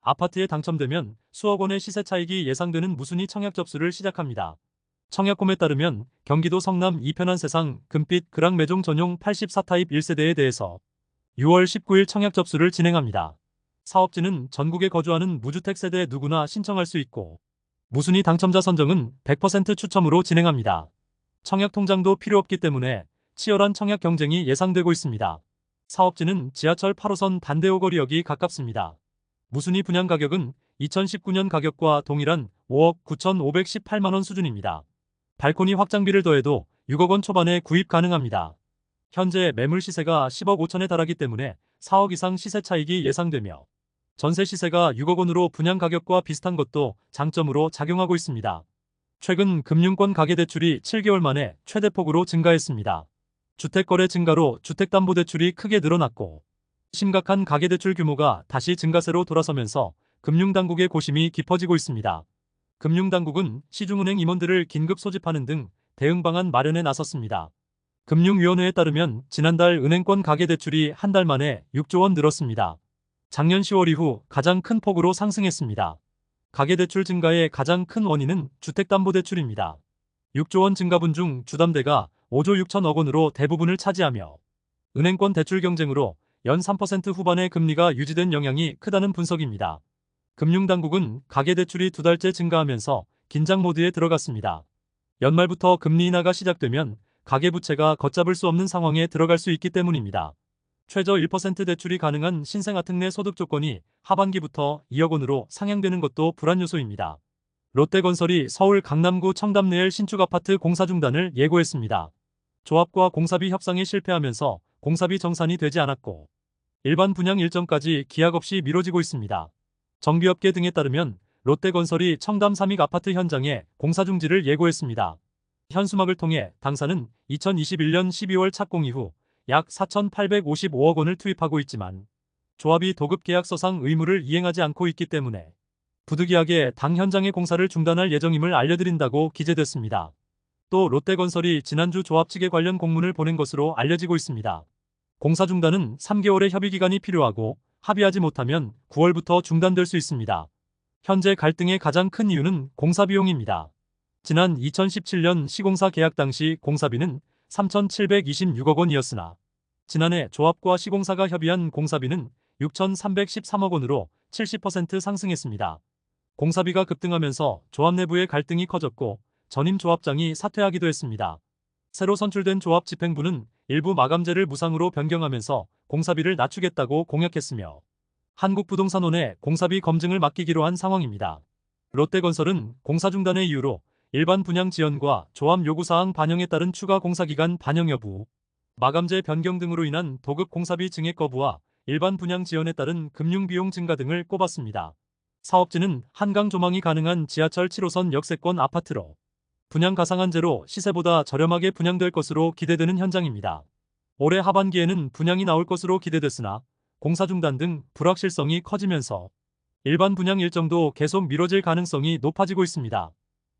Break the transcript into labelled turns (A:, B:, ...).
A: 아파트에 당첨되면 수억 원의 시세 차익이 예상되는 무순위 청약 접수를 시작합니다. 청약홈에 따르면 경기도 성남 이편한 세상 금빛 그랑 매종 전용 84타입 1세대에 대해서 6월 19일 청약 접수를 진행합니다. 사업지는 전국에 거주하는 무주택 세대 누구나 신청할 수 있고 무순위 당첨자 선정은 100% 추첨으로 진행합니다. 청약 통장도 필요 없기 때문에 치열한 청약 경쟁이 예상되고 있습니다. 사업지는 지하철 8호선 단대오거리역이 가깝습니다. 무순위 분양 가격은 2019년 가격과 동일한 5억 9,518만 원 수준입니다. 발코니 확장비를 더해도 6억 원 초반에 구입 가능합니다. 현재 매물 시세가 10억 5천에 달하기 때문에 4억 이상 시세 차익이 예상되며 전세 시세가 6억 원으로 분양 가격과 비슷한 것도 장점으로 작용하고 있습니다. 최근 금융권 가계대출이 7개월 만에 최대폭으로 증가했습니다. 주택거래 증가로 주택담보대출이 크게 늘어났고 심각한 가계대출 규모가 다시 증가세로 돌아서면서 금융당국의 고심이 깊어지고 있습니다. 금융당국은 시중은행 임원들을 긴급 소집하는 등 대응 방안 마련에 나섰습니다. 금융위원회에 따르면 지난달 은행권 가계대출이 한 달 만에 6조 원 늘었습니다. 작년 10월 이후 가장 큰 폭으로 상승했습니다. 가계대출 증가의 가장 큰 원인은 주택담보대출입니다. 6조 원 증가분 중 주담대가 5조 6천억 원으로 대부분을 차지하며 은행권 대출 경쟁으로 연 3% 후반의 금리가 유지된 영향이 크다는 분석입니다. 금융당국은 가계대출이 2달째 증가하면서 긴장 모드에 들어갔습니다. 연말부터 금리 인하가 시작되면 가계부채가 걷잡을 수 없는 상황에 들어갈 수 있기 때문입니다. 최저 1% 대출이 가능한 신생아특례 소득 조건이 하반기부터 2억 원으로 상향되는 것도 불안 요소입니다. 롯데건설이 서울 강남구 청담리엘 신축 아파트 공사 중단을 예고했습니다. 조합과 공사비 협상에 실패하면서 공사비 정산이 되지 않았고 일반 분양 일정까지 기약 없이 미뤄지고 있습니다. 정비업계 등에 따르면 롯데건설이 청담 삼익 아파트 현장에 공사 중지를 예고했습니다. 현수막을 통해 당사는 2021년 12월 착공 이후 약 4,855억 원을 투입하고 있지만 조합이 도급 계약서상 의무를 이행하지 않고 있기 때문에 부득이하게 당 현장의 공사를 중단할 예정임을 알려드린다고 기재됐습니다. 또 롯데건설이 지난주 조합 측에 관련 공문을 보낸 것으로 알려지고 있습니다. 공사 중단은 3개월의 협의기간이 필요하고 합의하지 못하면 9월부터 중단될 수 있습니다. 현재 갈등의 가장 큰 이유는 공사 비용입니다. 지난 2017년 시공사 계약 당시 공사비는 3,726억 원이었으나 지난해 조합과 시공사가 협의한 공사비는 6,313억 원으로 70% 상승했습니다. 공사비가 급등하면서 조합 내부의 갈등이 커졌고 전임 조합장이 사퇴하기도 했습니다. 새로 선출된 조합 집행부는 일부 마감재를 무상으로 변경하면서 공사비를 낮추겠다고 공약했으며 한국부동산원에 공사비 검증을 맡기기로 한 상황입니다. 롯데건설은 공사 중단의 이유로 일반 분양 지연과 조합 요구사항 반영에 따른 추가 공사기간 반영 여부, 마감재 변경 등으로 인한 도급 공사비 증액 거부와 일반 분양 지연에 따른 금융비용 증가 등을 꼽았습니다. 사업지는 한강 조망이 가능한 지하철 7호선 역세권 아파트로 분양 가상한제로 시세보다 저렴하게 분양될 것으로 기대되는 현장입니다. 올해 하반기에는 분양이 나올 것으로 기대됐으나 공사 중단 등 불확실성이 커지면서 일반 분양 일정도 계속 미뤄질 가능성이 높아지고 있습니다.